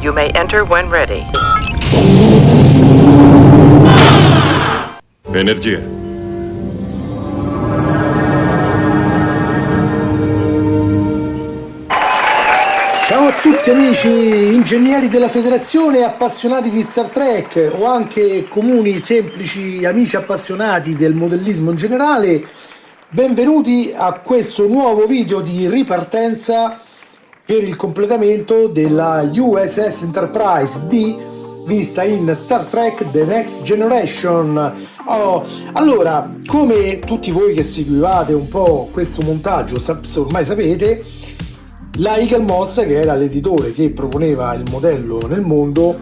You may enter when ready. Energia. Ciao a tutti amici ingegneri della federazione e appassionati di Star Trek o anche comuni semplici amici appassionati del modellismo in generale, benvenuti a questo nuovo video di ripartenza per il completamento della USS Enterprise D vista in Star Trek The Next Generation. Allora, come tutti voi che seguivate un po' questo montaggio ormai sapete, la Eagle Moss, che era l'editore che proponeva il modello nel mondo,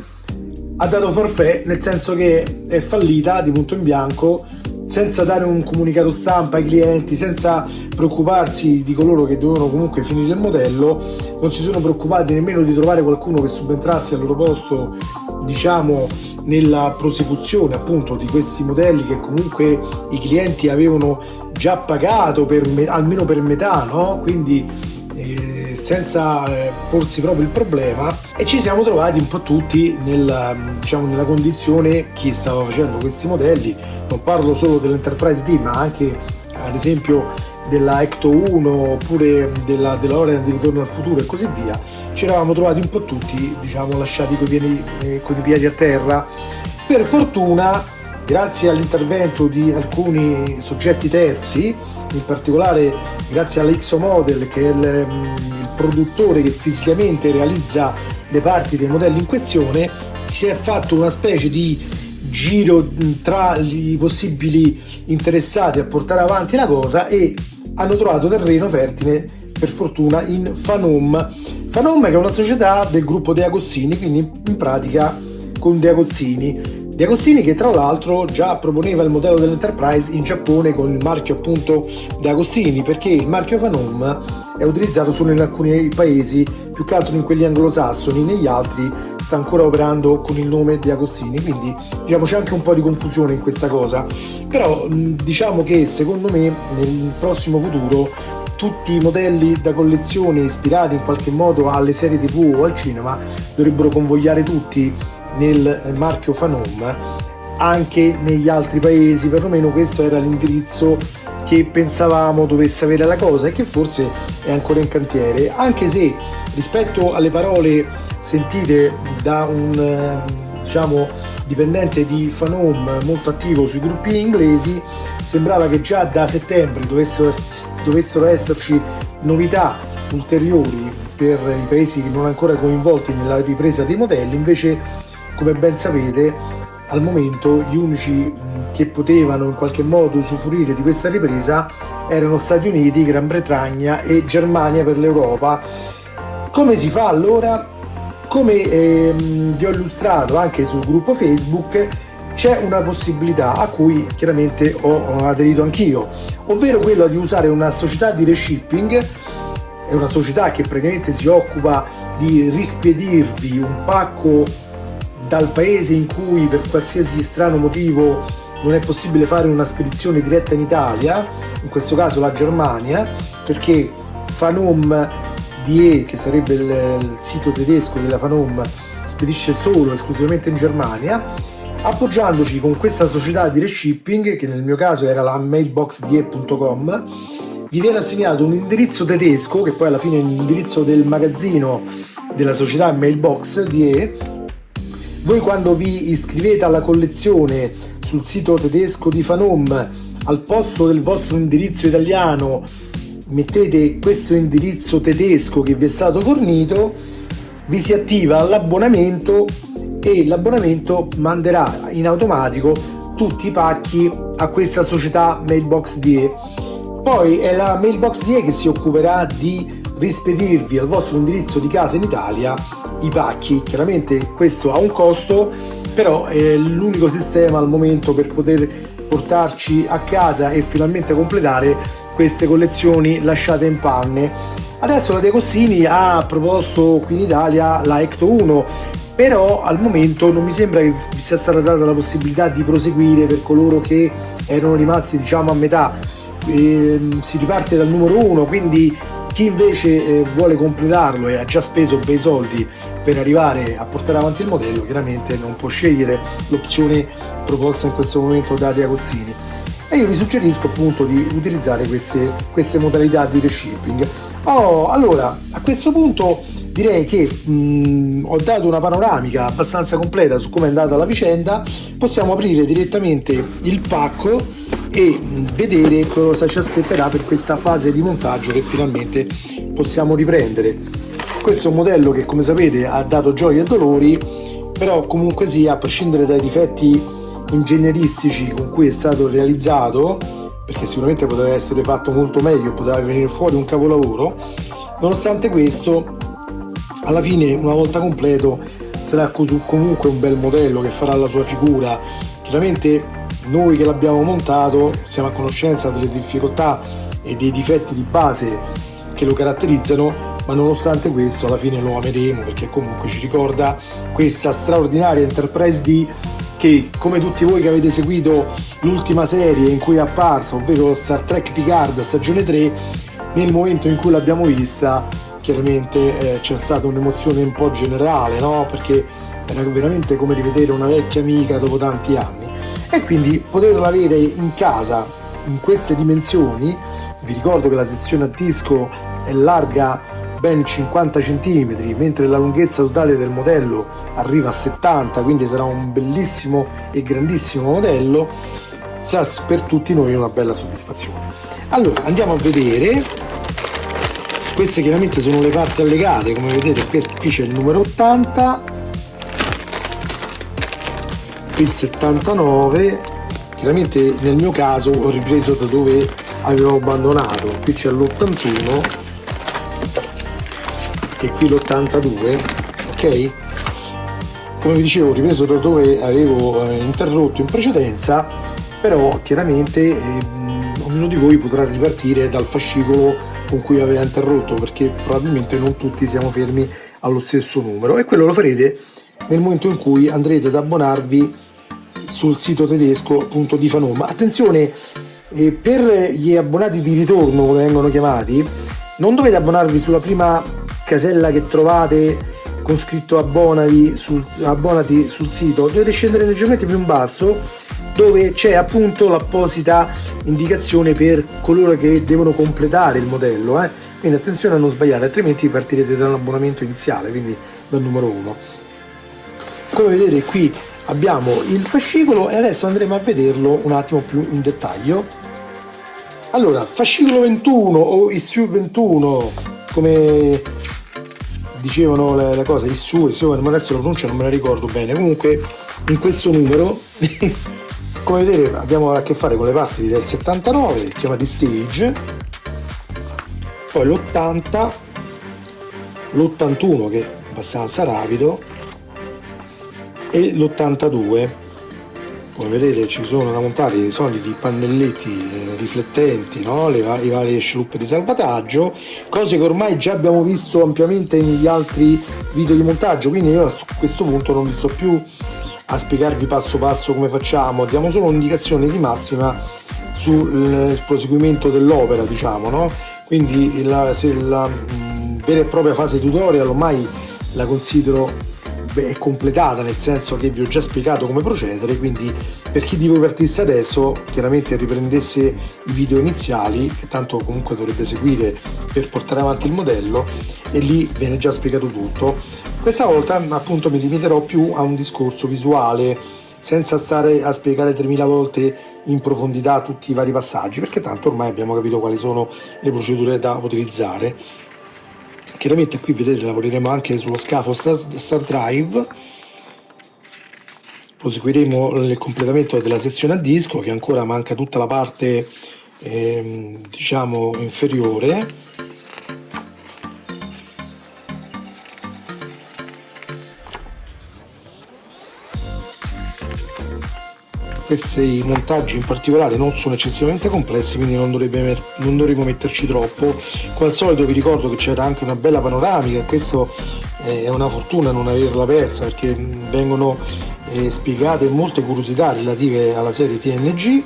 ha dato forfait, nel senso che è fallita di punto in bianco, senza dare un comunicato stampa ai clienti, senza preoccuparsi di coloro che dovevano comunque finire il modello. Non si sono preoccupati nemmeno di trovare qualcuno che subentrasse al loro posto, diciamo, nella prosecuzione appunto di questi modelli che comunque i clienti avevano già pagato almeno per metà, no? Quindi senza porsi proprio il problema, e ci siamo trovati un po' tutti nella condizione, chi stava facendo questi modelli, non parlo solo dell'Enterprise D ma anche ad esempio della Ecto 1 oppure della DeLorean di Ritorno al Futuro e così via, ci eravamo trovati un po' tutti, diciamo, lasciati coi piedi a terra. Per fortuna, grazie all'intervento di alcuni soggetti terzi, in particolare grazie all'Ixomodel, che è il produttore che fisicamente realizza le parti dei modelli in questione, si è fatto una specie di giro tra i possibili interessati a portare avanti la cosa e hanno trovato terreno fertile, per fortuna, in Phanom, che è una società del gruppo De Agostini, quindi in pratica con De Agostini che tra l'altro già proponeva il modello dell'Enterprise in Giappone con il marchio appunto De Agostini, perché il marchio Phanom è utilizzato solo in alcuni paesi, più che altro in quelli anglosassoni, negli altri sta ancora operando con il nome De Agostini, quindi diciamo c'è anche un po' di confusione in questa cosa. Però diciamo che secondo me nel prossimo futuro tutti i modelli da collezione ispirati in qualche modo alle serie TV o al cinema dovrebbero convogliare tutti nel marchio Phanom anche negli altri paesi. Perlomeno questo era l'indirizzo che pensavamo dovesse avere la cosa, e che forse è ancora in cantiere, anche se rispetto alle parole sentite da un dipendente di Phanom molto attivo sui gruppi inglesi, sembrava che già da settembre dovessero esserci novità ulteriori per i paesi non ancora coinvolti nella ripresa dei modelli. Invece, come ben sapete, al momento gli unici che potevano in qualche modo usufruire di questa ripresa erano Stati Uniti, Gran Bretagna e Germania per l'Europa. Come si fa allora? Come vi ho illustrato anche sul gruppo Facebook, c'è una possibilità a cui chiaramente ho aderito anch'io, ovvero quella di usare una società di reshipping. È una società che praticamente si occupa di rispedirvi un pacco dal paese in cui per qualsiasi strano motivo non è possibile fare una spedizione diretta in Italia, in questo caso la Germania, perché Phanom DE, che sarebbe il sito tedesco della Phanom, spedisce solo esclusivamente in Germania. Appoggiandoci con questa società di reshipping, che nel mio caso era la mailboxdie.com, vi viene assegnato un indirizzo tedesco, che poi alla fine è l'indirizzo del magazzino della società Mailbox DE. Voi quando vi iscrivete alla collezione sul sito tedesco di Phanom, al posto del vostro indirizzo italiano mettete questo indirizzo tedesco che vi è stato fornito, vi si attiva l'abbonamento e l'abbonamento manderà in automatico tutti i pacchi a questa società Mailbox DE. Poi è la Mailbox DE che si occuperà di rispedirvi al vostro indirizzo di casa in Italia i pacchi. Chiaramente questo ha un costo, però è l'unico sistema al momento per poter portarci a casa e finalmente completare queste collezioni lasciate in panne. Adesso la De Agostini ha proposto qui in Italia la Ecto 1, però al momento non mi sembra che vi sia stata data la possibilità di proseguire per coloro che erano rimasti, diciamo, a metà. Si riparte dal numero 1, quindi chi invece vuole completarlo e ha già speso bei soldi per arrivare a portare avanti il modello chiaramente non può scegliere l'opzione proposta in questo momento da De Agostini, e io vi suggerisco appunto di utilizzare queste modalità di reshipping. Allora, a questo punto direi che ho dato una panoramica abbastanza completa su come è andata la vicenda. Possiamo aprire direttamente il pacco e vedere cosa ci aspetterà per questa fase di montaggio che finalmente possiamo riprendere. Questo è un modello che, come sapete, ha dato gioie e dolori, però comunque sia, a prescindere dai difetti ingegneristici con cui è stato realizzato, perché sicuramente poteva essere fatto molto meglio, poteva venire fuori un capolavoro, nonostante questo alla fine, una volta completo, sarà comunque un bel modello che farà la sua figura. Chiaramente noi che l'abbiamo montato siamo a conoscenza delle difficoltà e dei difetti di base che lo caratterizzano, ma nonostante questo alla fine lo ameremo, perché comunque ci ricorda questa straordinaria Enterprise D che, come tutti voi che avete seguito l'ultima serie in cui è apparsa, ovvero Star Trek Picard stagione 3, nel momento in cui l'abbiamo vista chiaramente c'è stata un'emozione un po' generale, no? Perché era veramente come rivedere una vecchia amica dopo tanti anni, e quindi poterla avere in casa in queste dimensioni. Vi ricordo che la sezione a disco è larga ben 50 cm, mentre la lunghezza totale del modello arriva a 70, quindi sarà un bellissimo e grandissimo modello, sarà per tutti noi una bella soddisfazione. Allora andiamo a vedere. Queste chiaramente sono le parti allegate, come vedete qui c'è il numero 80, qui il 79, chiaramente nel mio caso ho ripreso da dove avevo abbandonato, qui c'è l'81 e qui l'82, ok? Come vi dicevo, ho ripreso da dove avevo interrotto in precedenza, però chiaramente ognuno di voi potrà ripartire dal fascicolo con cui aveva interrotto, perché probabilmente non tutti siamo fermi allo stesso numero, e quello lo farete nel momento in cui andrete ad abbonarvi sul sito tedesco appunto di Fanoma. Attenzione, per gli abbonati di ritorno, come vengono chiamati, non dovete abbonarvi sulla prima casella che trovate con scritto abbonati sul sito, dovete scendere leggermente più in basso dove c'è appunto l'apposita indicazione per coloro che devono completare il modello, quindi attenzione a non sbagliare, altrimenti partirete da un abbonamento iniziale, quindi dal numero 1. Come vedete qui abbiamo il fascicolo e adesso andremo a vederlo un attimo più in dettaglio. Allora, fascicolo 21 o issue 21, come dicevano le cose, issue, ma adesso la pronuncia non me la ricordo bene. Comunque in questo numero come vedete abbiamo a che fare con le parti del 79 chiamati stage, poi l'80, l'81 che è abbastanza rapido e l'82. Come vedete ci sono da montare i soliti pannelletti riflettenti, no? I varie sciluppe di salvataggio, cose che ormai già abbiamo visto ampiamente negli altri video di montaggio, quindi io a questo punto non vi sto più a spiegarvi passo passo come facciamo, diamo solo un'indicazione di massima sul proseguimento dell'opera, diciamo, no? Quindi se la vera e propria fase tutorial ormai la considero è completata, nel senso che vi ho già spiegato come procedere, quindi per chi di voi partisse adesso chiaramente riprendesse i video iniziali, che tanto comunque dovrebbe seguire per portare avanti il modello, e lì viene già spiegato tutto. Questa volta appunto mi limiterò più a un discorso visuale, senza stare a spiegare 3000 volte in profondità tutti i vari passaggi, perché tanto ormai abbiamo capito quali sono le procedure da utilizzare. Chiaramente qui vedete lavoreremo anche sullo scafo Star Drive, proseguiremo il completamento della sezione a disco, che ancora manca tutta la parte diciamo inferiore. Questi montaggi in particolare non sono eccessivamente complessi, quindi non dovremo metterci troppo. Come al solito vi ricordo che c'era anche una bella panoramica, e questo è una fortuna non averla persa, perché vengono spiegate molte curiosità relative alla serie TNG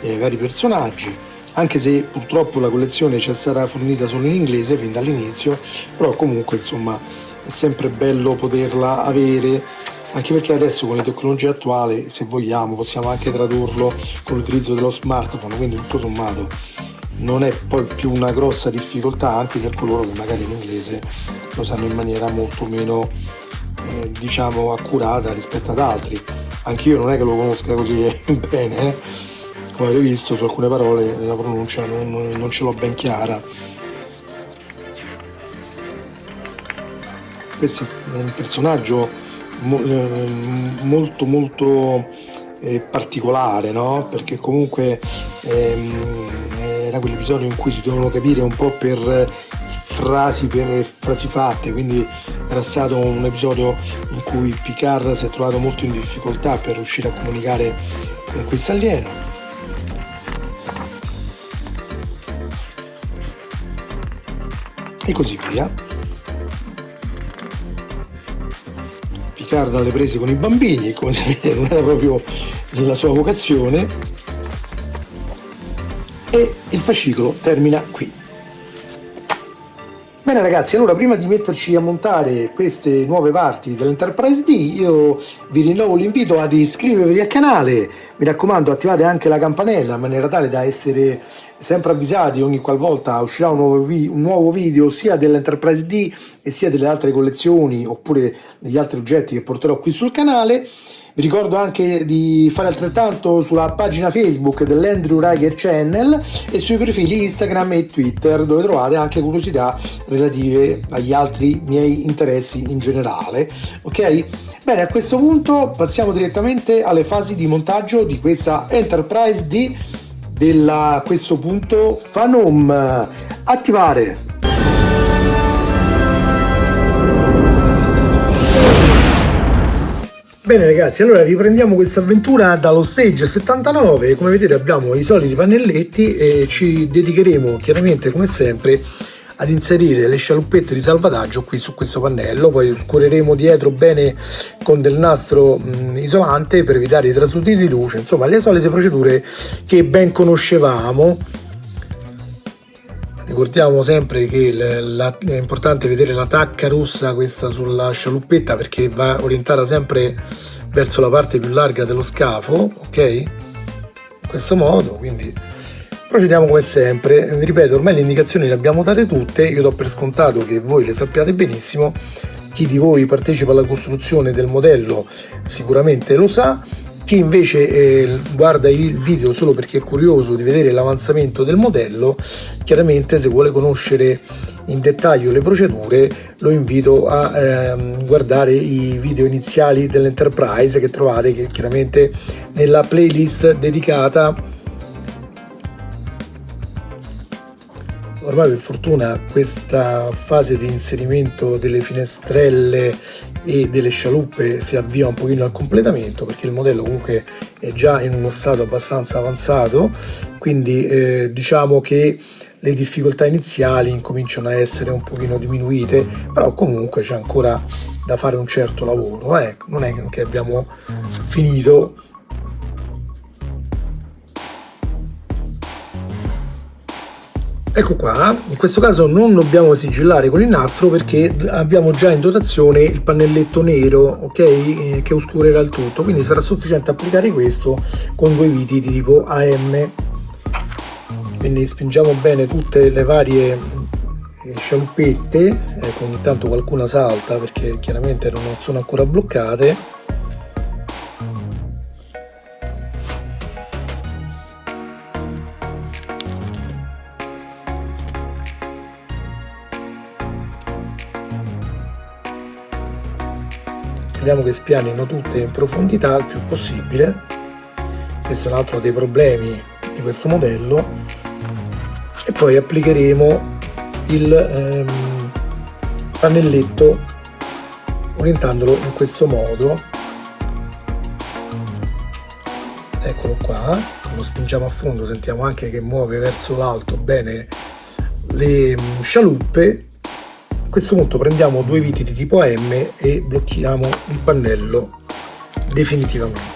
e ai vari personaggi, anche se purtroppo la collezione ci sarà fornita solo in inglese fin dall'inizio, però comunque insomma è sempre bello poterla avere, anche perché adesso con le tecnologie attuali, se vogliamo, possiamo anche tradurlo con l'utilizzo dello smartphone, quindi tutto sommato non è poi più una grossa difficoltà anche per coloro che magari l'inglese lo sanno in maniera molto meno diciamo accurata rispetto ad altri. Anch'io non è che lo conosca così bene, come avete visto su alcune parole la pronuncia non ce l'ho ben chiara. Questo è un personaggio molto molto particolare, no? Perché comunque era quell'episodio in cui si dovevano capire un po' per frasi fatte, quindi era stato un episodio in cui Picard si è trovato molto in difficoltà per riuscire a comunicare con questo alieno. E così via. Picard alle prese con i bambini, e come sapete non era proprio la sua vocazione, e il fascicolo termina qui. Bene ragazzi, allora prima di metterci a montare queste nuove parti dell'Enterprise D, io vi rinnovo l'invito ad iscrivervi al canale, mi raccomando attivate anche la campanella in maniera tale da essere sempre avvisati ogni qualvolta uscirà un nuovo video sia dell'Enterprise D e sia delle altre collezioni oppure degli altri oggetti che porterò qui sul canale. Vi ricordo anche di fare altrettanto sulla pagina Facebook dell'Andrew Riker Channel e sui profili Instagram e Twitter, dove trovate anche curiosità relative agli altri miei interessi in generale. Ok? Bene, a questo punto passiamo direttamente alle fasi di montaggio di questa Enterprise D a questo punto Phanom. Attivare. Bene ragazzi, allora riprendiamo questa avventura dallo stage 79. Come vedete abbiamo i soliti pannelletti e ci dedicheremo chiaramente come sempre ad inserire le scialuppette di salvataggio qui su questo pannello, poi oscureremo dietro bene con del nastro isolante per evitare i trasuditi di luce, insomma le solite procedure che ben conoscevamo. Ricordiamo sempre che è importante vedere la tacca rossa questa sulla scialuppetta perché va orientata sempre verso la parte più larga dello scafo, ok? In questo modo, quindi procediamo come sempre. Vi ripeto, ormai le indicazioni le abbiamo date tutte, io do per scontato che voi le sappiate benissimo, chi di voi partecipa alla costruzione del modello sicuramente lo sa. Chi invece guarda il video solo perché è curioso di vedere l'avanzamento del modello, chiaramente se vuole conoscere in dettaglio le procedure lo invito a guardare i video iniziali dell'Enterprise che trovate chiaramente nella playlist dedicata. Ormai per fortuna questa fase di inserimento delle finestrelle e delle scialuppe si avvia un pochino al completamento perché il modello comunque è già in uno stato abbastanza avanzato, quindi diciamo che le difficoltà iniziali incominciano a essere un pochino diminuite, però comunque c'è ancora da fare un certo lavoro, non è che abbiamo finito. Ecco qua, in questo caso non dobbiamo sigillare con il nastro perché abbiamo già in dotazione il pannelletto nero, ok, che oscurerà il tutto, quindi sarà sufficiente applicare questo con due viti di tipo AM. Quindi spingiamo bene tutte le varie scialuppette, ecco, ogni tanto qualcuna salta perché chiaramente non sono ancora bloccate. Vediamo che spianino tutte in profondità il più possibile. Questo è un altro dei problemi di questo modello. E poi applicheremo il pannelletto orientandolo in questo modo. Eccolo qua, lo spingiamo a fondo, sentiamo anche che muove verso l'alto bene le scialuppe. A questo punto prendiamo due viti di tipo AM e blocchiamo il pannello definitivamente.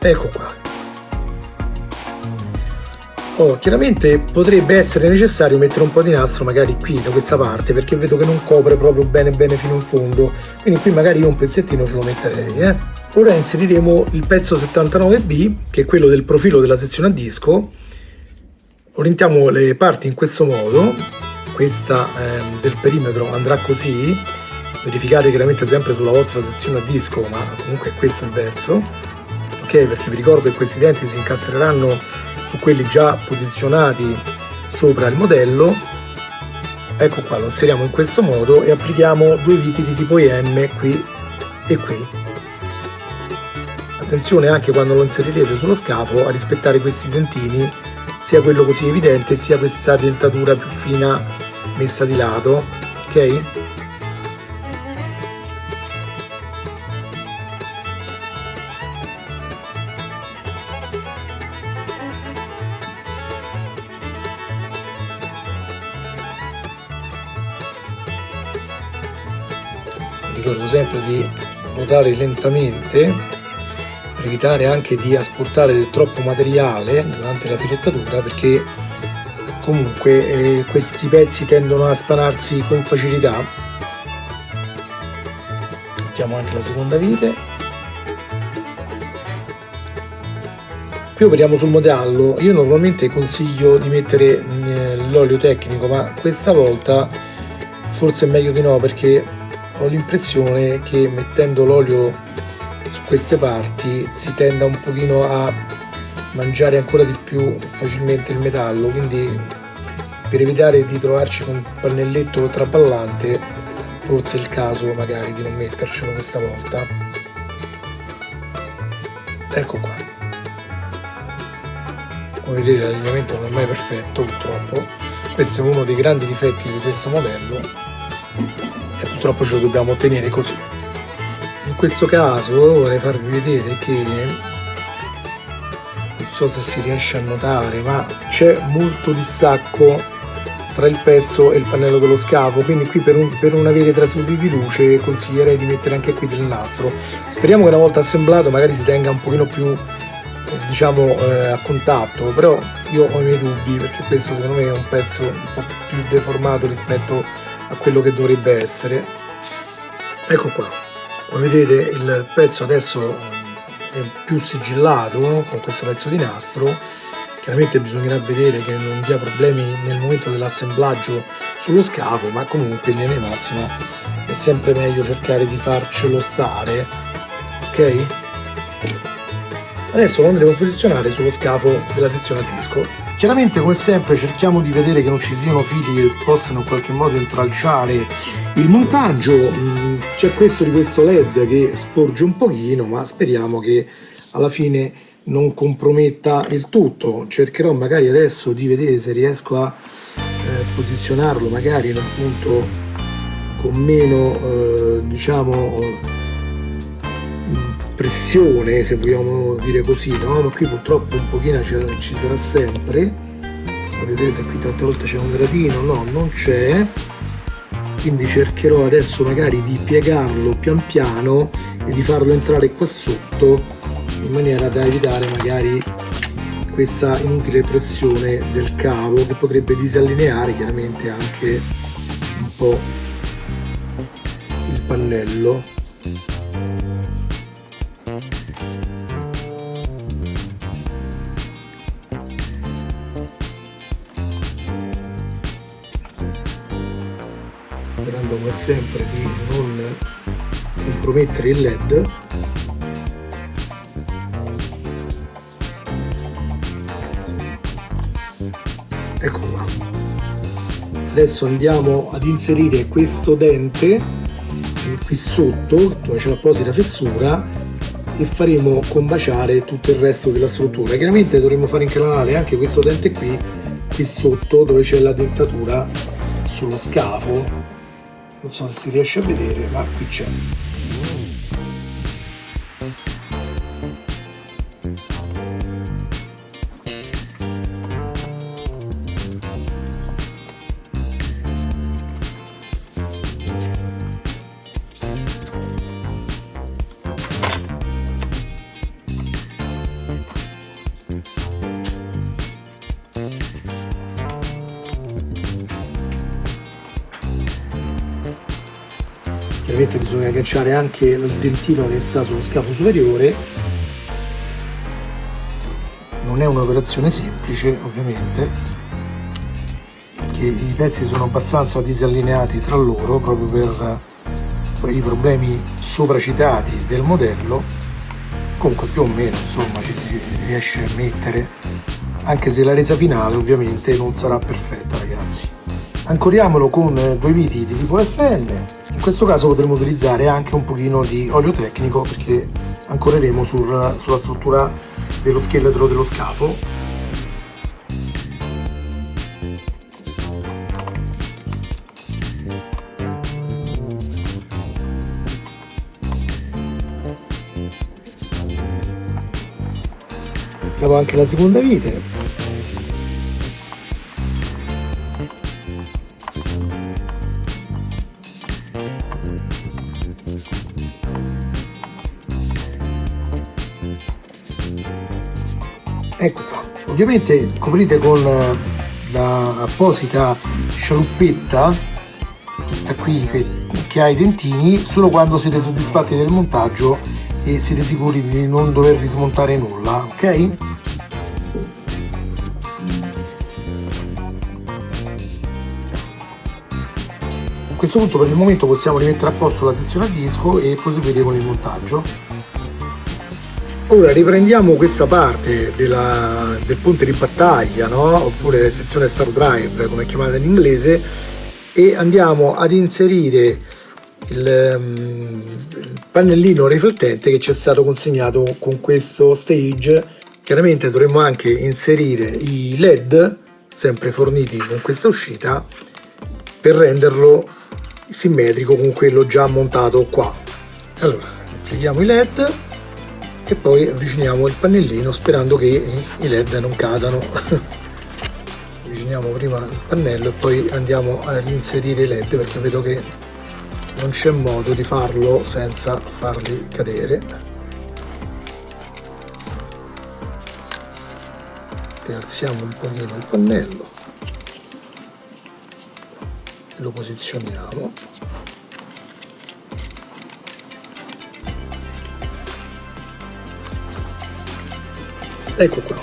Ecco qua. Chiaramente potrebbe essere necessario mettere un po' di nastro magari qui da questa parte, perché vedo che non copre proprio bene fino in fondo, quindi qui magari io un pezzettino ce lo metterei. Ora inseriremo il pezzo 79B, che è quello del profilo della sezione a disco. Orientiamo le parti in questo modo, questa del perimetro andrà così, verificate chiaramente sempre sulla vostra sezione a disco, ma comunque questo è il verso, ok? Perché vi ricordo che questi denti si incastreranno su quelli già posizionati sopra il modello. Ecco qua, lo inseriamo in questo modo e applichiamo 2 viti di tipo IM qui e qui. Attenzione anche quando lo inserirete sullo scafo a rispettare questi dentini, sia quello così evidente sia questa dentatura più fina messa di lato, ok? Ricordo sempre di ruotare lentamente per evitare anche di asportare troppo materiale durante la filettatura, perché comunque questi pezzi tendono a spanarsi con facilità. Mettiamo anche la seconda vite. Qui operiamo sul modello. Io normalmente consiglio di mettere l'olio tecnico, ma questa volta forse è meglio di no, perché ho l'impressione che mettendo l'olio su queste parti si tenda un pochino a mangiare ancora di più facilmente il metallo, quindi per evitare di trovarci con un pannelletto traballante forse è il caso magari di non mettercelo questa volta. Ecco qua, come vedete l'allineamento non è mai perfetto purtroppo, questo è uno dei grandi difetti di questo modello e purtroppo ce lo dobbiamo ottenere così. In questo caso vorrei farvi vedere che, non so se si riesce a notare, ma c'è molto distacco tra il pezzo e il pannello dello scafo, quindi qui per non avere trasferiti di luce consiglierei di mettere anche qui del nastro. Speriamo che una volta assemblato magari si tenga un pochino più a contatto, però io ho i miei dubbi, perché questo secondo me è un pezzo un po' più deformato rispetto a quello che dovrebbe essere. Ecco qua, come vedete il pezzo adesso è più sigillato con questo pezzo di nastro. Chiaramente bisognerà vedere che non dia problemi nel momento dell'assemblaggio sullo scafo, ma comunque in linea di massima è sempre meglio cercare di farcelo stare, ok? Adesso lo andremo a posizionare sullo scafo della sezione a disco. Chiaramente, come sempre, cerchiamo di vedere che non ci siano fili che possano in qualche modo intralciare il montaggio. C'è questo di questo LED che sporge un pochino, ma speriamo che alla fine non comprometta il tutto. Cercherò magari adesso di vedere se riesco a posizionarlo magari in un punto con meno pressione, se vogliamo dire così, no? Ma qui purtroppo un pochino ci sarà sempre. Vedete se qui tante volte c'è un gradino, no, non c'è, quindi cercherò adesso magari di piegarlo pian piano e di farlo entrare qua sotto, in maniera da evitare magari questa inutile pressione del cavo che potrebbe disallineare chiaramente anche un po' il pannello. Sperando come sempre di non compromettere il LED. Ecco qua. Adesso andiamo ad inserire questo dente qui sotto dove c'è l'apposita fessura e faremo combaciare tutto il resto della struttura. Chiaramente dovremo fare incanalare anche questo dente qui sotto dove c'è la dentatura sullo scafo. Non so se si riesce a vedere, ma qui c'è. ovviamente bisogna agganciare anche il dentino che sta sullo scafo superiore. Non è un'operazione semplice, ovviamente, che i pezzi sono abbastanza disallineati tra loro proprio per i problemi sopracitati del modello. Comunque più o meno insomma ci si riesce a mettere, anche se la resa finale ovviamente non sarà perfetta, ragazzi. Ancoriamolo con due viti di tipo FN. In questo caso potremo utilizzare anche un pochino di olio tecnico, perché ancoreremo sulla struttura dello scheletro dello scafo. Mettiamo anche la seconda vite. Ecco qua, ovviamente coprite con la apposita scialuppetta, questa qui che ha i dentini, solo quando siete soddisfatti del montaggio e siete sicuri di non dover rismontare nulla, ok? A questo punto per il momento possiamo rimettere a posto la sezione a disco e proseguire con il montaggio. Ora riprendiamo questa parte del ponte di battaglia, no? Oppure sezione Star Drive, come è chiamata in inglese, e andiamo ad inserire il pannellino riflettente che ci è stato consegnato con questo stage. Chiaramente dovremo anche inserire i LED, sempre forniti con questa uscita, per renderlo simmetrico con quello già montato qua. Allora, applichiamo i LED e poi avviciniamo il pannellino sperando che i LED non cadano. Avviciniamo prima il pannello e poi andiamo ad inserire i LED, perché vedo che non c'è modo di farlo senza farli cadere. Rialziamo un pochino il pannello, lo posizioniamo. Ecco qua.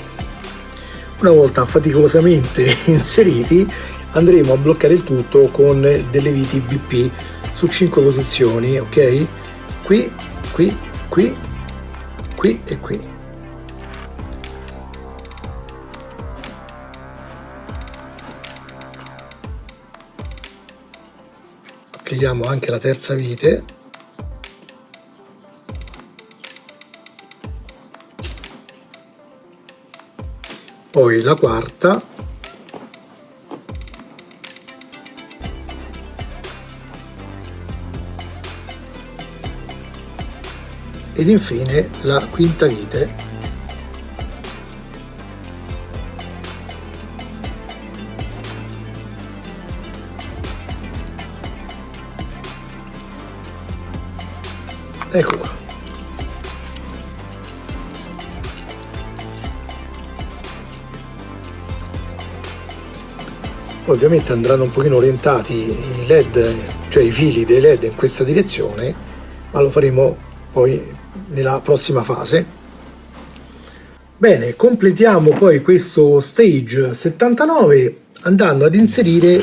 Una volta faticosamente inseriti, andremo a bloccare il tutto con delle viti BP su 5 posizioni, ok? Qui, qui, qui, qui e qui. Applichiamo anche la terza vite. Poi la quarta, ed infine la quinta vite. Ecco qua. Ovviamente andranno un pochino orientati i LED, cioè i fili dei LED in questa direzione, ma lo faremo poi nella prossima fase. Bene, completiamo poi questo stage 79 andando ad inserire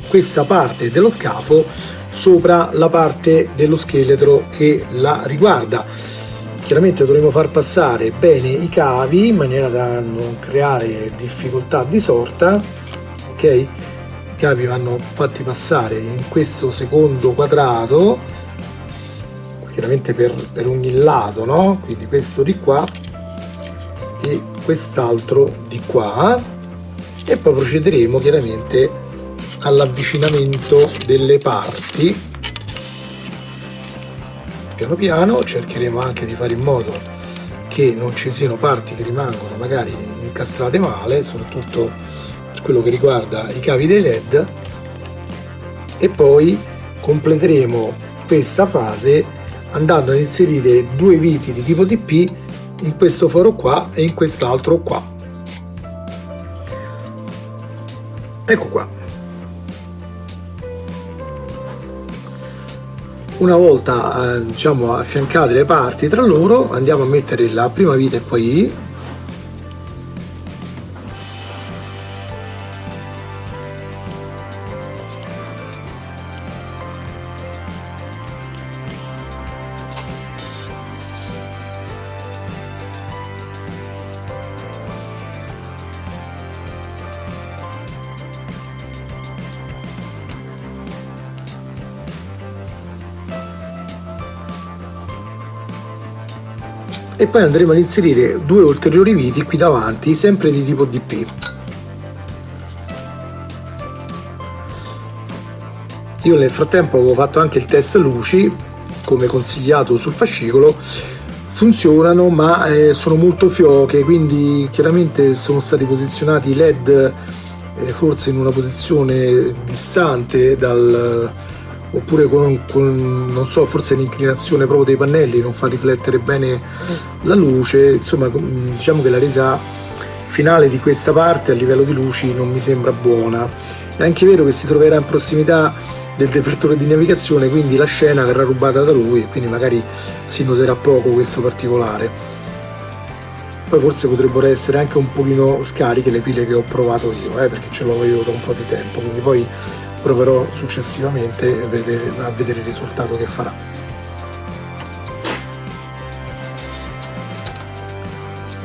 questa parte dello scafo sopra la parte dello scheletro che la riguarda. Chiaramente dovremo far passare bene i cavi in maniera da non creare difficoltà di sorta, ok? I cavi vanno fatti passare in questo secondo quadrato, chiaramente per ogni lato, no? Quindi questo di qua e quest'altro di qua, e poi procederemo chiaramente all'avvicinamento delle parti. Piano piano cercheremo anche di fare in modo che non ci siano parti che rimangono magari incastrate male, soprattutto per quello che riguarda i cavi dei LED, e poi completeremo questa fase andando ad inserire due viti di tipo DP in questo foro qua e in quest'altro qua. Ecco qua. Una volta diciamo affiancate le parti tra loro, andiamo a mettere la prima vite qui, e poi andremo ad inserire due ulteriori viti qui davanti, sempre di tipo DP. Io nel frattempo avevo fatto anche il test luci, come consigliato sul fascicolo. Funzionano, ma sono molto fioche, quindi chiaramente sono stati posizionati i LED forse in una posizione distante dal, oppure con non so, forse l'inclinazione proprio dei pannelli non fa riflettere bene la luce. Insomma, diciamo che la resa finale di questa parte a livello di luci non mi sembra buona. È anche vero che si troverà in prossimità del deflettore di navigazione, quindi la scena verrà rubata da lui, quindi magari si noterà poco questo particolare. Poi forse potrebbero essere anche un pochino scariche le pile che ho provato io, perché ce l'ho io da un po' di tempo, quindi poi proverò successivamente a vedere il risultato che farà.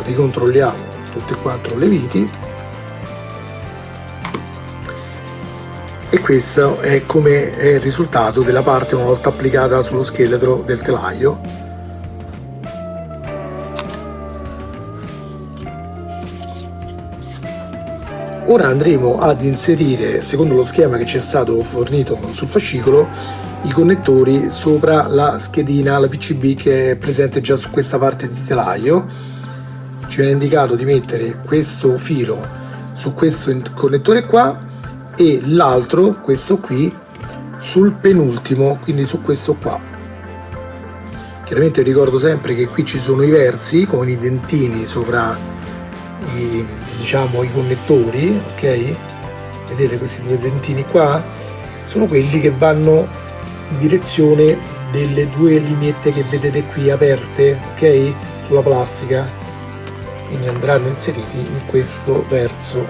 Ricontrolliamo tutte e quattro le viti, e questo è come è il risultato della parte una volta applicata sullo scheletro del telaio. Ora andremo ad inserire, secondo lo schema che ci è stato fornito sul fascicolo, i connettori sopra la schedina, la PCB che è presente già su questa parte di telaio. Ci viene indicato di mettere questo filo su questo connettore qua e l'altro, questo qui, sul penultimo, quindi su questo qua. Chiaramente ricordo sempre che qui ci sono i versi con i dentini sopra i connettori, ok? Vedete questi due dentini qua? Sono quelli che vanno in direzione delle due lineette che vedete qui aperte, ok? Sulla plastica, quindi andranno inseriti in questo verso.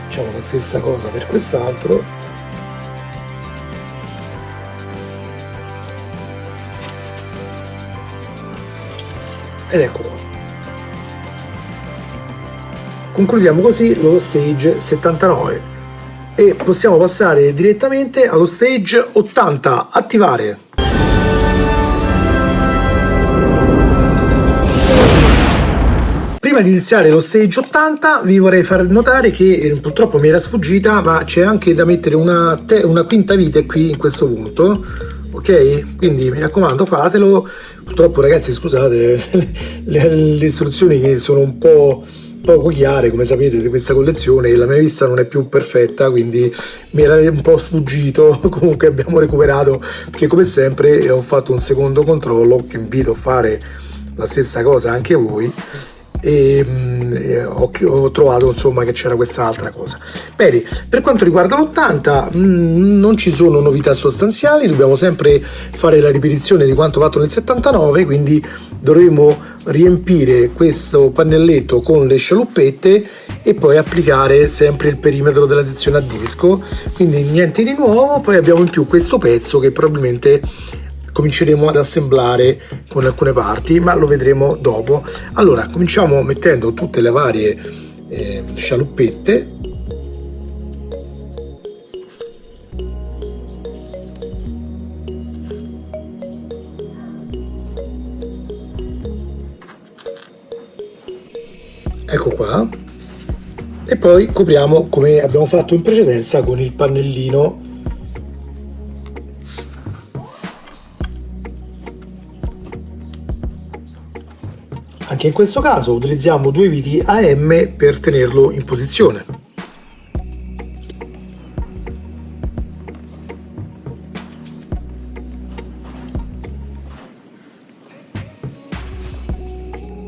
Facciamo la stessa cosa per quest'altro. Ed eccolo. Concludiamo così lo stage 79 e possiamo passare direttamente allo stage 80. Attivare. Prima di iniziare lo stage 80 vi vorrei far notare che purtroppo mi era sfuggita, ma c'è anche da mettere una quinta vite qui in questo punto, ok? Quindi mi raccomando, fatelo. Purtroppo ragazzi, scusate, le istruzioni che sono un po' poco chiare, come sapete, di questa collezione, la mia vista non è più perfetta, quindi mi era un po' sfuggito. Comunque abbiamo recuperato, perché come sempre ho fatto un secondo controllo, che invito a fare la stessa cosa anche voi, e ho trovato insomma che c'era quest'altra cosa. Bene, per quanto riguarda l'80 non ci sono novità sostanziali, dobbiamo sempre fare la ripetizione di quanto fatto nel 79, quindi dovremo riempire questo pannelletto con le scialuppette e poi applicare sempre il perimetro della sezione a disco, quindi niente di nuovo. Poi abbiamo in più questo pezzo che probabilmente cominceremo ad assemblare con alcune parti, ma lo vedremo dopo. Allora, cominciamo mettendo tutte le varie scialuppette. Ecco qua. E poi copriamo come abbiamo fatto in precedenza con il pannellino. Anche in questo caso utilizziamo due viti AM per tenerlo in posizione.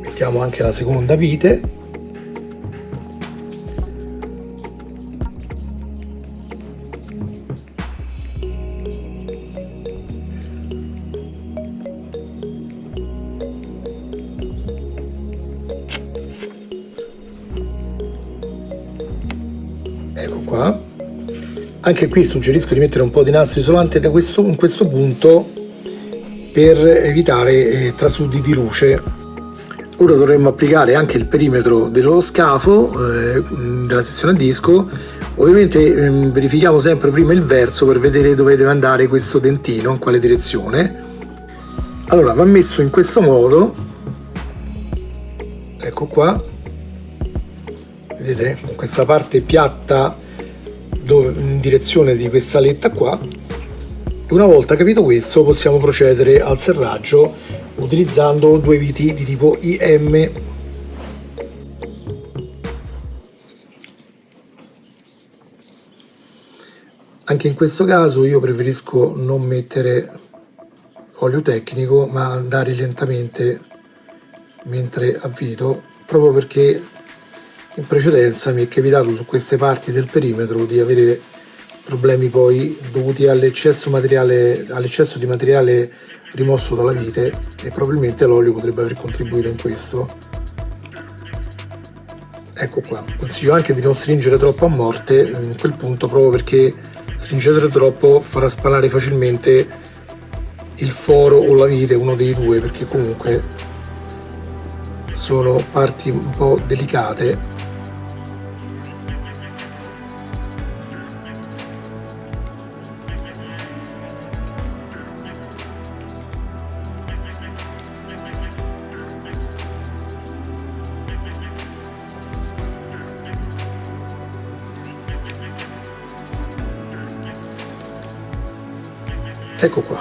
Mettiamo anche la seconda vite. ecco qua. Anche qui suggerisco di mettere un po' di nastro isolante in questo punto per evitare trasudi di luce. Ora dovremmo applicare anche il perimetro dello scafo, della sezione a disco. Ovviamente verifichiamo sempre prima il verso per vedere dove deve andare questo dentino, in quale direzione. Allora va messo in questo modo, ecco qua, vedete, questa parte piatta in direzione di questa aletta qua. E una volta capito questo possiamo procedere al serraggio utilizzando due viti di tipo IM. Anche in questo caso io preferisco non mettere olio tecnico ma andare lentamente mentre avvito, proprio perché in precedenza mi è capitato su queste parti del perimetro di avere problemi poi dovuti all'eccesso di materiale rimosso dalla vite, e probabilmente l'olio potrebbe aver contribuito in questo. Ecco qua, consiglio anche di non stringere troppo a morte in quel punto, proprio perché stringere troppo farà spanare facilmente il foro o la vite, uno dei due, perché comunque sono parti un po' delicate. Ecco qua,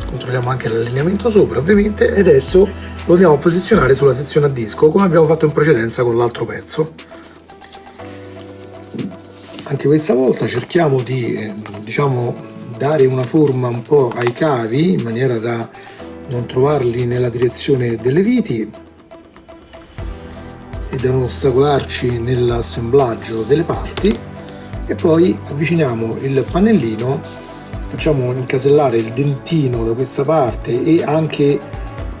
controlliamo anche l'allineamento sopra ovviamente, e adesso lo andiamo a posizionare sulla sezione a disco come abbiamo fatto in precedenza con l'altro pezzo. Anche questa volta cerchiamo di dare una forma un po' ai cavi in maniera da non trovarli nella direzione delle viti e da non ostacolarci nell'assemblaggio delle parti, e poi avviciniamo il pannellino. Facciamo incasellare il dentino da questa parte e anche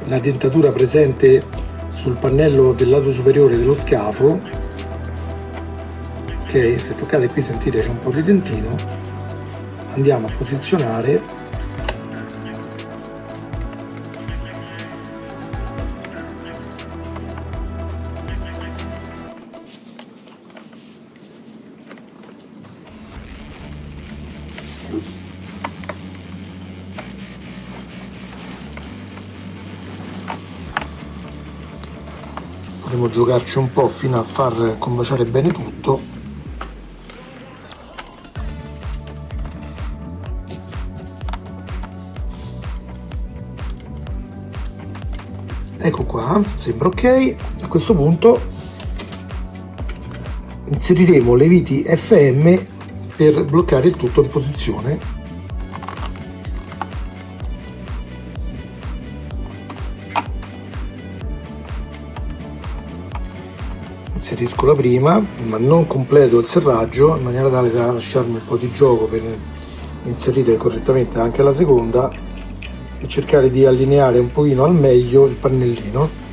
la dentatura presente sul pannello del lato superiore dello scafo. Ok, se toccate qui sentite c'è un po' di dentino. Andiamo a posizionare . Potremo giocarci un po' fino a far combaciare bene tutto. Ecco qua, sembra ok. A questo punto inseriremo le viti FM per bloccare il tutto in posizione. Inserisco la prima, ma non completo il serraggio, in maniera tale da lasciarmi un po' di gioco per inserire correttamente anche la seconda e cercare di allineare un pochino al meglio il pannellino.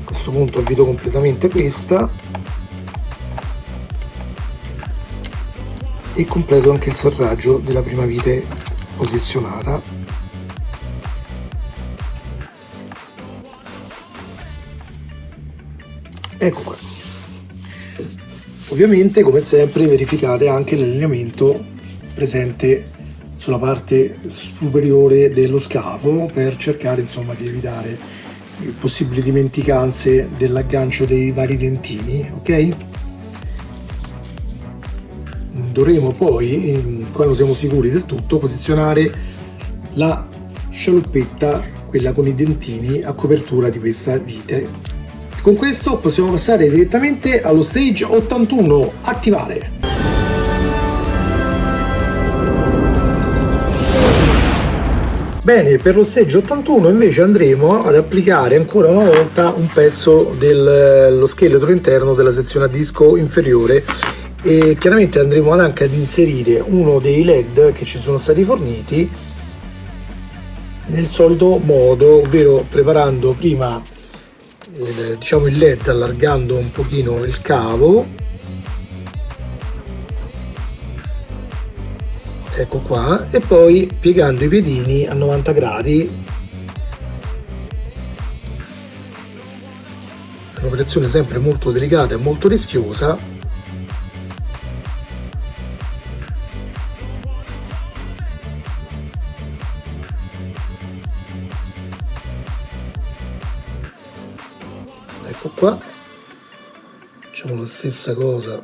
A questo punto avvito completamente questa e completo anche il serraggio della prima vite posizionata. Ecco qua. Ovviamente, come sempre, verificate anche l'allineamento presente sulla parte superiore dello scafo per cercare insomma di evitare possibili dimenticanze dell'aggancio dei vari dentini, ok? Dovremo poi, quando siamo sicuri del tutto, posizionare la scialuppetta, quella con i dentini, a copertura di questa vite. Con questo possiamo passare direttamente allo stage 81, attivare. Bene, per lo stage 81 invece andremo ad applicare ancora una volta un pezzo dello scheletro interno della sezione a disco inferiore, e chiaramente andremo anche ad inserire uno dei LED che ci sono stati forniti nel solito modo, ovvero preparando prima diciamo il LED, allargando un pochino il cavo, ecco qua, e poi piegando i piedini a 90 gradi. È un'operazione sempre molto delicata e molto rischiosa. Ecco qua, facciamo la stessa cosa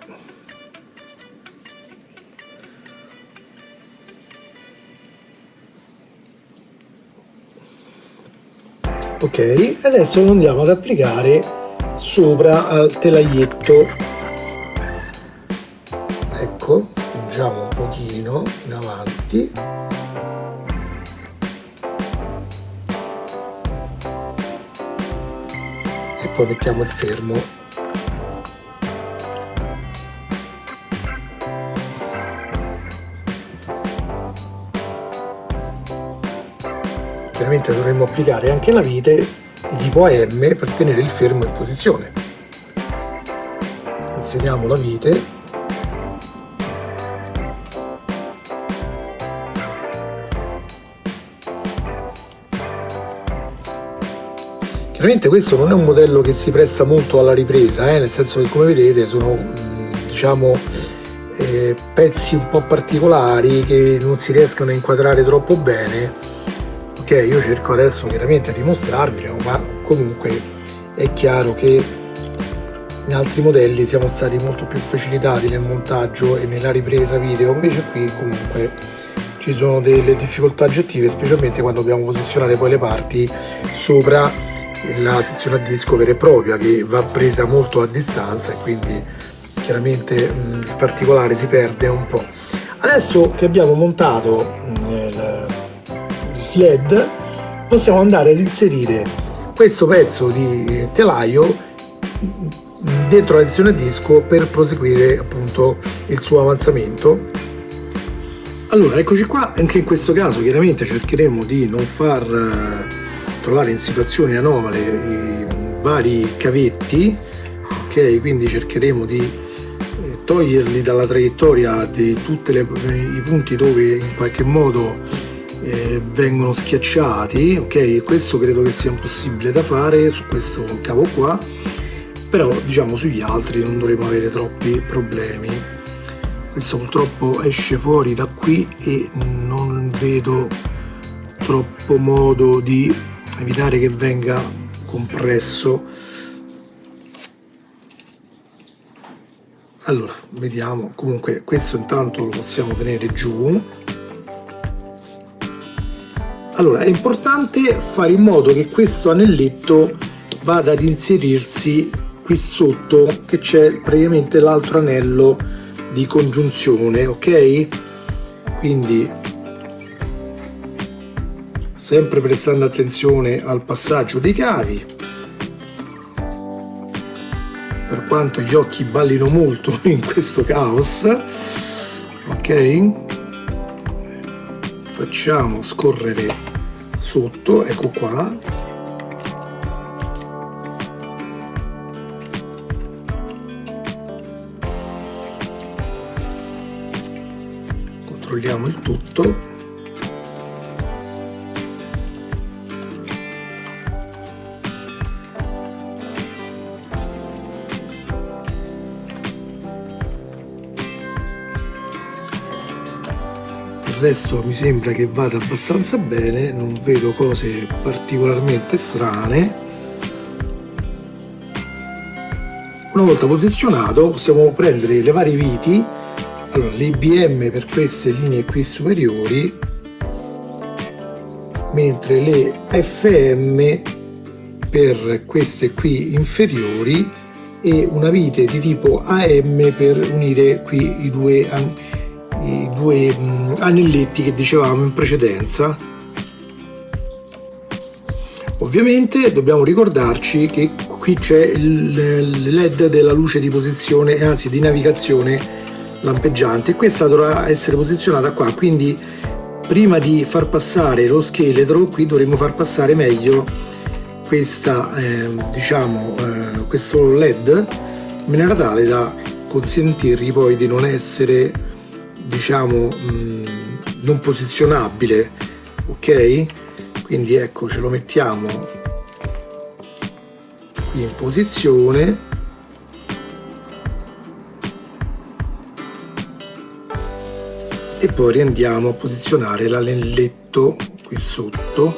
ok, adesso lo andiamo ad applicare sopra al telaglietto. Ecco, spingiamo un pochino in avanti e poi mettiamo il fermo. Chiaramente dovremmo applicare anche la vite di tipo AM per tenere il fermo in posizione. Inseriamo la vite, chiaramente questo non è un modello che si presta molto alla ripresa, nel senso che, come vedete, sono diciamo pezzi un po' particolari che non si riescono a inquadrare troppo bene. Ok, io cerco adesso chiaramente di mostrarvelo, ma comunque è chiaro che in altri modelli siamo stati molto più facilitati nel montaggio e nella ripresa video, invece qui comunque ci sono delle difficoltà aggiuntive, specialmente quando dobbiamo posizionare poi le parti sopra la sezione a disco vera e propria, che va presa molto a distanza e quindi chiaramente il particolare si perde un po'. Adesso che abbiamo montato il LED, possiamo andare ad inserire questo pezzo di telaio dentro la sezione a disco per proseguire appunto il suo avanzamento. Allora, eccoci qua. Anche in questo caso chiaramente cercheremo di non far trovare in situazioni anomale i vari cavetti, ok? Quindi cercheremo di toglierli dalla traiettoria di tutti i punti dove in qualche modo vengono schiacciati, ok? Questo credo che sia impossibile da fare su questo cavo qua, però diciamo sugli altri non dovremo avere troppi problemi. Questo purtroppo esce fuori da qui e non vedo troppo modo di evitare che venga compresso. Allora, vediamo. Comunque questo intanto lo possiamo tenere giù. Allora, è importante fare in modo che questo anelletto vada ad inserirsi qui sotto, che c'è praticamente l'altro anello di congiunzione, ok? Quindi sempre prestando attenzione al passaggio dei cavi, per quanto gli occhi ballino molto in questo caos, ok? Facciamo scorrere sotto, ecco qua, controlliamo il tutto. Il resto mi sembra che vada abbastanza bene, non vedo cose particolarmente strane. Una volta posizionato possiamo prendere le varie viti. Allora, l'IBM per queste linee qui superiori, mentre le FM per queste qui inferiori, e una vite di tipo AM per unire qui i due anelletti che dicevamo in precedenza. Ovviamente dobbiamo ricordarci che qui c'è il LED della luce di posizione, anzi di navigazione lampeggiante, e questa dovrà essere posizionata qua, quindi prima di far passare lo scheletro qui dovremo far passare meglio questa questo LED, in maniera tale da consentirgli poi di non essere non posizionabile, ok? Quindi ecco, ce lo mettiamo qui in posizione e poi riandiamo a posizionare l'anelletto qui sotto.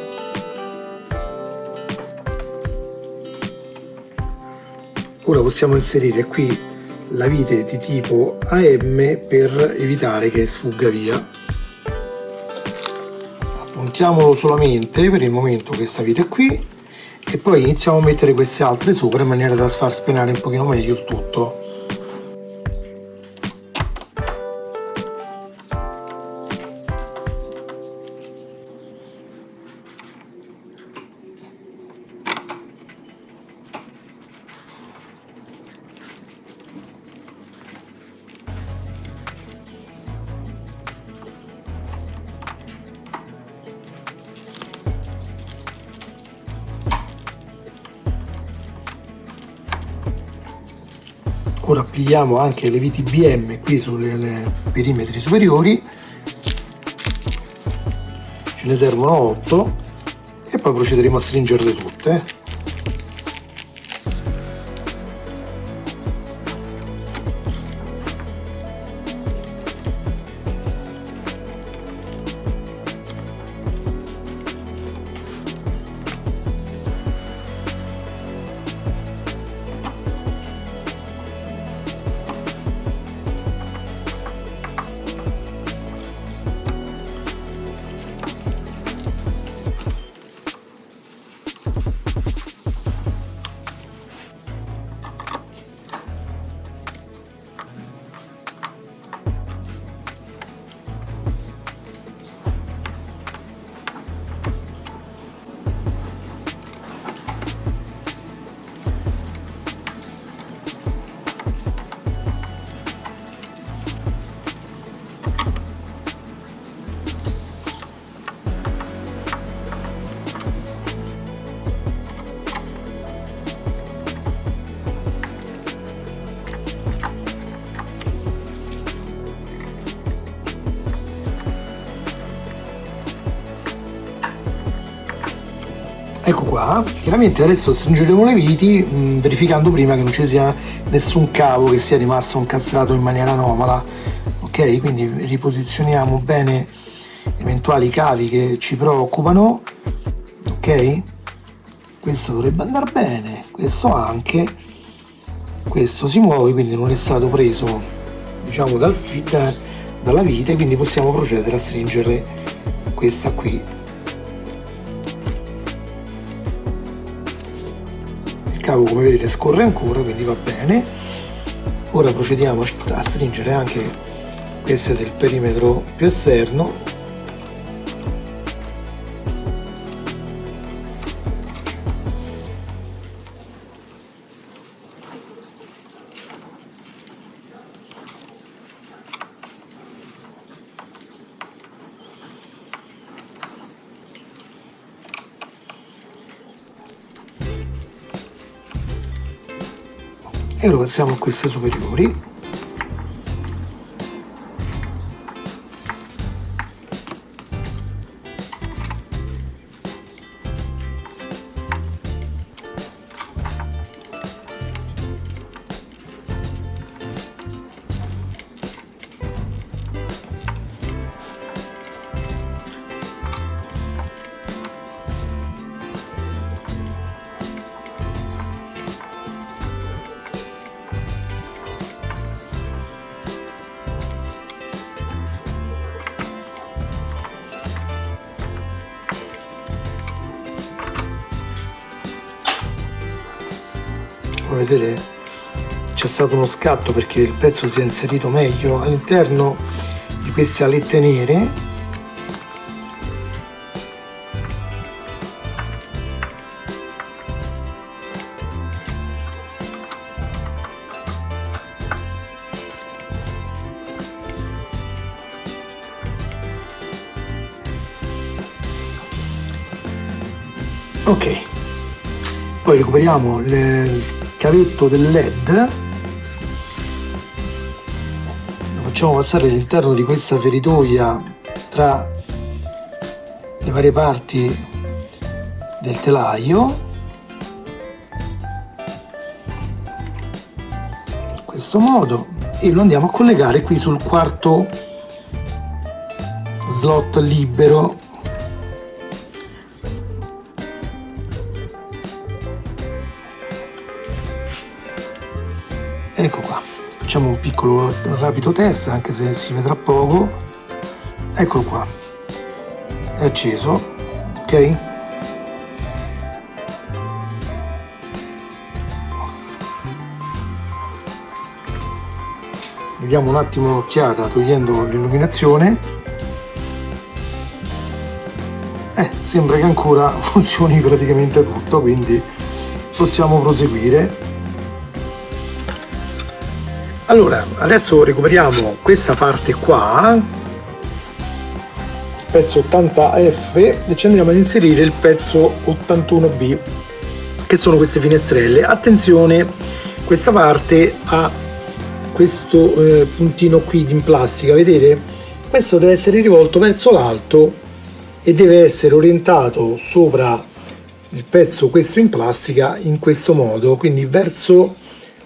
Ora possiamo inserire qui la vite di tipo AM per evitare che sfugga via. Appuntiamolo solamente per il momento questa vite qui e poi iniziamo a mettere queste altre sopra in maniera da far spenare un pochino meglio il tutto. Ora applichiamo anche le viti BM qui sui perimetri superiori, ce ne servono 8 e poi procederemo a stringerle tutte. Ecco qua, chiaramente adesso stringeremo le viti verificando prima che non ci sia nessun cavo che sia rimasto incastrato in maniera anomala, ok? Quindi riposizioniamo bene eventuali cavi che ci preoccupano, ok? Questo dovrebbe andare bene, questo anche, questo si muove, quindi non è stato preso dalla vite, quindi possiamo procedere a stringere questa qui. Il cavo, come vedete, scorre ancora, quindi va bene. Ora procediamo a stringere anche queste del perimetro più esterno. E lo passiamo a queste superiori. Come vedete c'è stato uno scatto perché il pezzo si è inserito meglio all'interno di queste alette nere. Ok, poi recuperiamo il cavetto del LED, lo facciamo passare all'interno di questa feritoia tra le varie parti del telaio, in questo modo, e lo andiamo a collegare qui sul quarto slot libero. Ecco qua, facciamo un piccolo rapido test, anche se si vedrà poco. Eccolo qua, è acceso, ok? Diamo un attimo un'occhiata togliendo l'illuminazione. Sembra che ancora funzioni praticamente tutto, quindi possiamo proseguire. Allora, adesso recuperiamo questa parte qua, il pezzo 80F, e ci andiamo ad inserire il pezzo 81B, che sono queste finestrelle. Attenzione, questa parte ha questo puntino qui in plastica, vedete? Questo deve essere rivolto verso l'alto e deve essere orientato sopra il pezzo questo in plastica in questo modo, quindi verso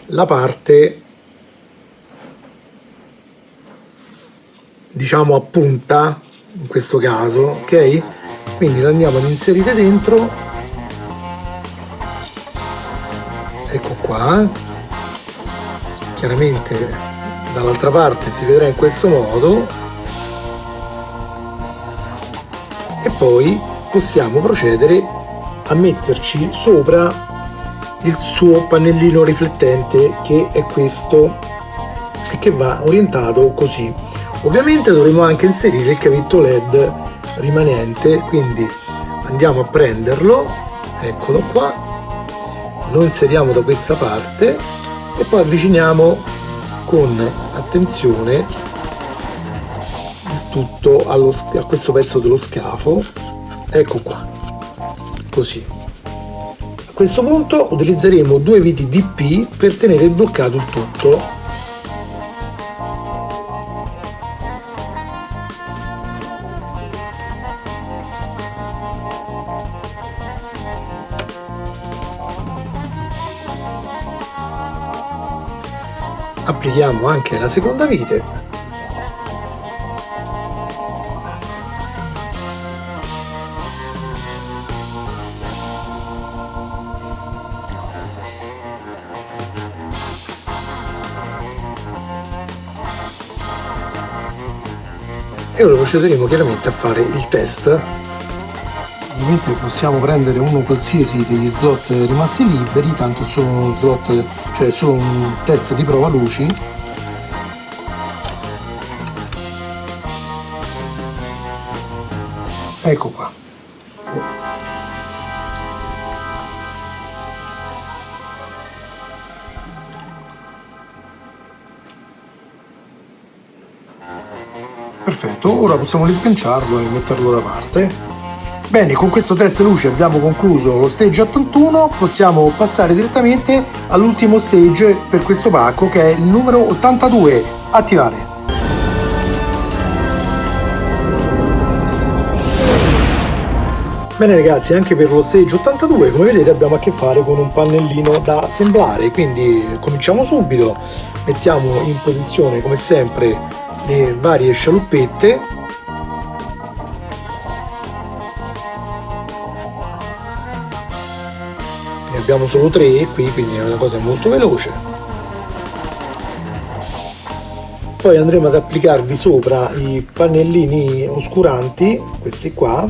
la parte, diciamo, a punta in questo caso, ok? Quindi lo andiamo ad inserire dentro, ecco qua. Chiaramente dall'altra parte si vedrà in questo modo, e poi possiamo procedere a metterci sopra il suo pannellino riflettente, che è questo e che va orientato così. Ovviamente dovremo anche inserire il cavetto LED rimanente, quindi andiamo a prenderlo, eccolo qua, lo inseriamo da questa parte e poi avviciniamo con attenzione il tutto a questo pezzo dello scafo, ecco qua, così. A questo punto utilizzeremo due viti DP per tenere bloccato il tutto. Applichiamo anche la seconda vite . E ora procederemo chiaramente a fare il test. Ovviamente possiamo prendere uno qualsiasi degli slot rimasti liberi, tanto è solo uno slot, cioè solo un test di prova luci. Ecco qua. Perfetto, ora possiamo risganciarlo e metterlo da parte. Bene, con questo test luce abbiamo concluso lo stage 81, possiamo passare direttamente all'ultimo stage per questo pacco, che è il numero 82, attivare. Bene ragazzi, anche per lo stage 82, come vedete, abbiamo a che fare con un pannellino da assemblare, quindi cominciamo subito, mettiamo in posizione come sempre le varie scialuppette. Ne abbiamo solo 3 qui, quindi è una cosa molto veloce. Poi andremo ad applicarvi sopra i pannellini oscuranti, questi qua,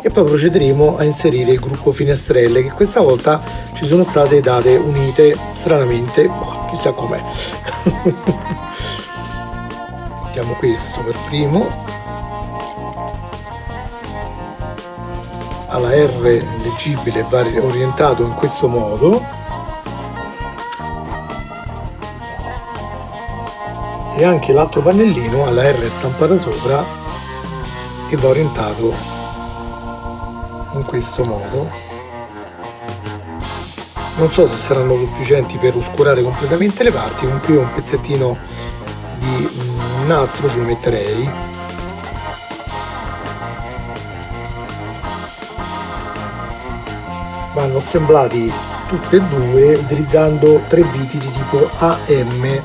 e poi procederemo a inserire il gruppo finestrelle, che questa volta ci sono state date unite stranamente, ma chissà com'è. Mettiamo questo per primo, alla R leggibile va orientato in questo modo, e anche l'altro pannellino alla R stampata sopra e va orientato in questo modo. Non so se saranno sufficienti per oscurare completamente le parti, comunque io un pezzettino di nastro ce lo metterei. Vanno assemblati tutte e due utilizzando 3 viti di tipo AM.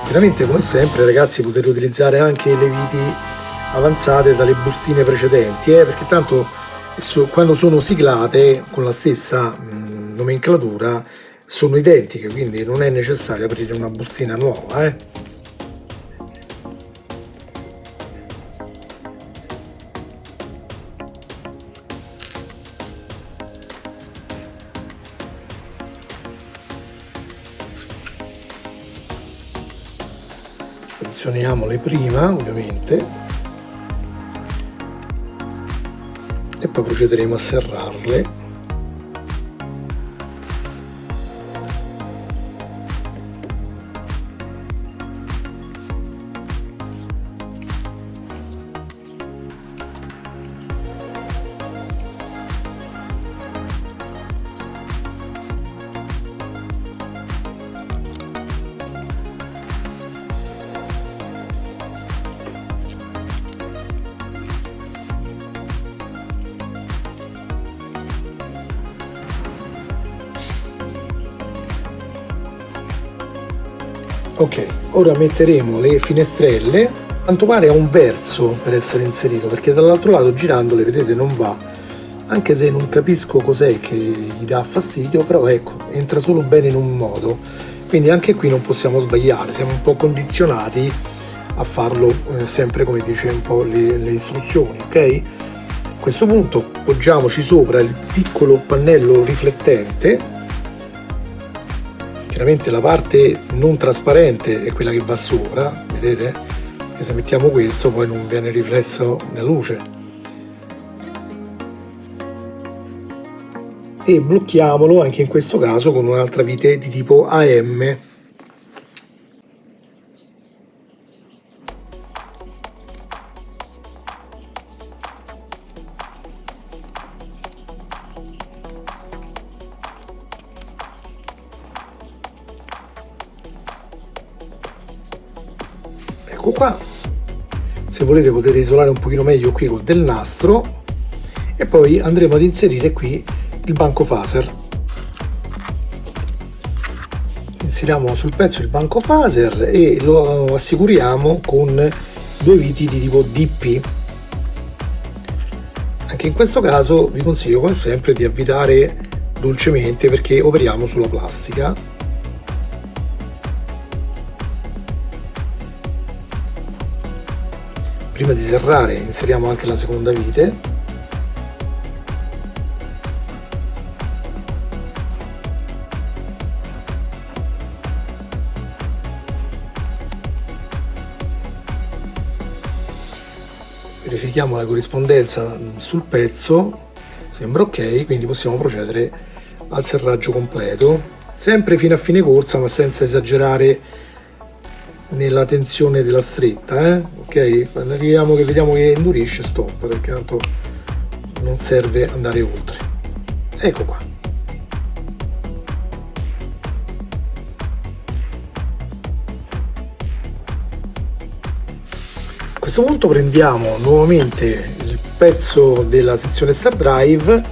Chiaramente, come sempre ragazzi, potete utilizzare anche le viti avanzate dalle bustine precedenti, perché tanto quando sono siglate con la stessa nomenclatura sono identiche, quindi non è necessario aprire una bustina nuova. Posizioniamole prima, ovviamente, e poi procederemo a serrarle. Ok, ora metteremo le finestrelle. A quanto pare ha un verso per essere inserito, perché dall'altro lato girandole, vedete, non va, anche se non capisco cos'è che gli dà fastidio, però ecco, entra solo bene in un modo, quindi anche qui non possiamo sbagliare, siamo un po' condizionati a farlo sempre come dice un po' le istruzioni, ok? A questo punto poggiamoci sopra il piccolo pannello riflettente. Chiaramente la parte non trasparente è quella che va sopra, vedete? E se mettiamo questo poi non viene riflesso la luce. E blocchiamolo anche in questo caso con un'altra vite di tipo AM. Ecco qua, se volete potete isolare un pochino meglio qui con del nastro, e poi andremo ad inserire qui il banco phaser. Inseriamo sul pezzo il banco phaser e lo assicuriamo con 2 viti di tipo DP. Anche in questo caso vi consiglio come sempre di avvitare dolcemente perché operiamo sulla plastica. Prima di serrare inseriamo anche la seconda vite. Verifichiamo la corrispondenza sul pezzo, sembra ok, quindi possiamo procedere al serraggio completo, sempre fino a fine corsa ma senza esagerare nella tensione della stretta, ok? Quando arriviamo che vediamo che indurisce, stop, perché tanto non serve andare oltre. Ecco qua. A questo punto prendiamo nuovamente il pezzo della sezione Star Drive,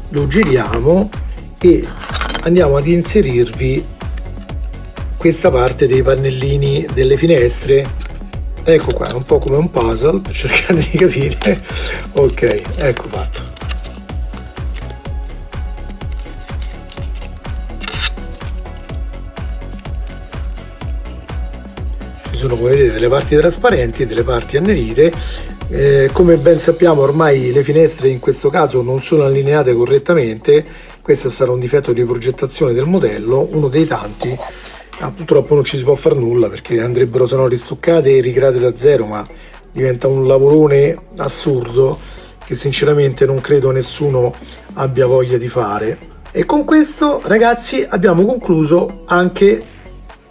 lo giriamo e andiamo ad inserirvi questa parte dei pannellini delle finestre. Ecco qua, è un po' come un puzzle per cercare di capire. Ok, ecco fatto. Ci sono, come vedete, delle parti trasparenti e delle parti annerite. Come ben sappiamo ormai le finestre in questo caso non sono allineate correttamente. Questo sarà un difetto di progettazione del modello, uno dei tanti. Purtroppo non ci si può fare nulla perché andrebbero sennò ristoccate e ricreate da zero, ma diventa un lavorone assurdo che sinceramente non credo nessuno abbia voglia di fare. E con questo ragazzi abbiamo concluso anche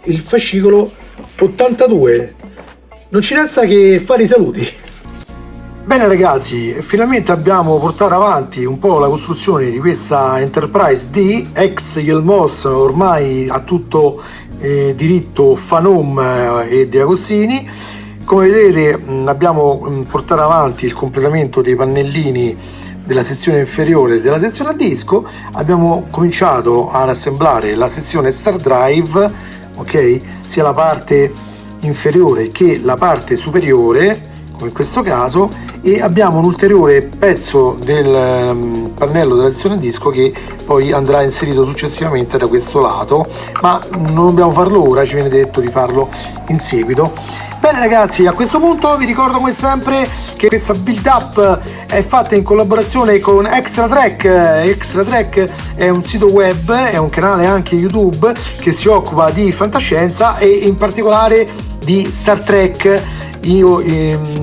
il fascicolo 82. Non ci resta che fare i saluti. Bene ragazzi, finalmente abbiamo portato avanti un po' la costruzione di questa Enterprise D, ex Yelmos, ormai a tutto diritto Fanom e De Agostini. Come vedete abbiamo portato avanti il completamento dei pannellini della sezione inferiore della sezione a disco, abbiamo cominciato ad assemblare la sezione Star Drive, ok, sia la parte inferiore che la parte superiore, come in questo caso, e abbiamo un ulteriore pezzo del pannello della sezione disco che poi andrà inserito successivamente da questo lato, ma non dobbiamo farlo ora, ci viene detto di farlo in seguito. Bene ragazzi, a questo punto vi ricordo come sempre che questa build up è fatta in collaborazione con Extra Track. Extra Track è un sito web, è un canale anche YouTube che si occupa di fantascienza e in particolare di Star Trek. Io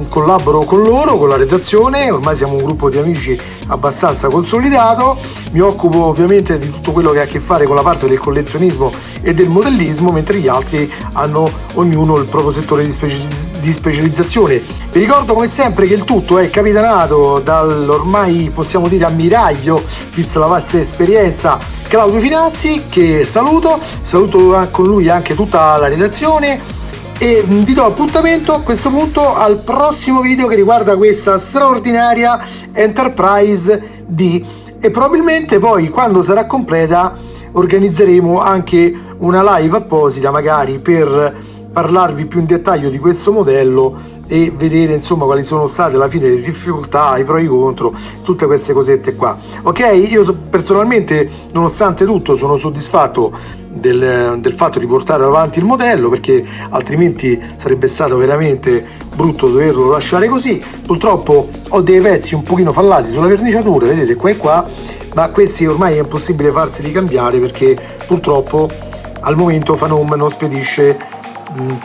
collaboro con loro, con la redazione, ormai siamo un gruppo di amici abbastanza consolidato, mi occupo ovviamente di tutto quello che ha a che fare con la parte del collezionismo e del modellismo, mentre gli altri hanno ognuno il proprio settore di specializzazione. Vi ricordo come sempre che il tutto è capitanato dall'ormai possiamo dire ammiraglio, vista la vasta esperienza, Claudio Finazzi, che saluto con lui anche tutta la redazione. E vi do appuntamento a questo punto al prossimo video che riguarda questa straordinaria Enterprise D, e probabilmente poi quando sarà completa organizzeremo anche una live apposita magari per parlarvi più in dettaglio di questo modello e vedere insomma quali sono state alla fine le difficoltà, i pro e i contro, tutte queste cosette qua. Ok, io personalmente nonostante tutto sono soddisfatto del fatto di portare avanti il modello, perché altrimenti sarebbe stato veramente brutto doverlo lasciare così. Purtroppo ho dei pezzi un pochino fallati sulla verniciatura, vedete qua e qua, ma questi ormai è impossibile farseli cambiare perché purtroppo al momento Fanom non spedisce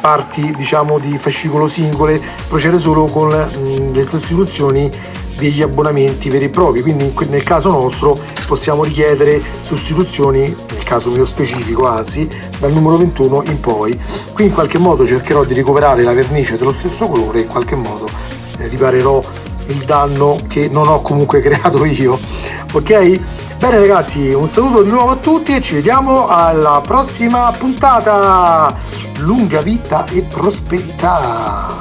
parti diciamo di fascicolo singole, procede solo con le sostituzioni degli abbonamenti veri e propri, quindi nel caso nostro possiamo richiedere sostituzioni, nel caso mio specifico anzi, dal numero 21 in poi. Qui in qualche modo cercherò di recuperare la vernice dello stesso colore, in qualche modo riparerò il danno che non ho comunque creato io. Ok? Bene ragazzi, un saluto di nuovo a tutti e ci vediamo alla prossima puntata. Lunga vita e prosperità.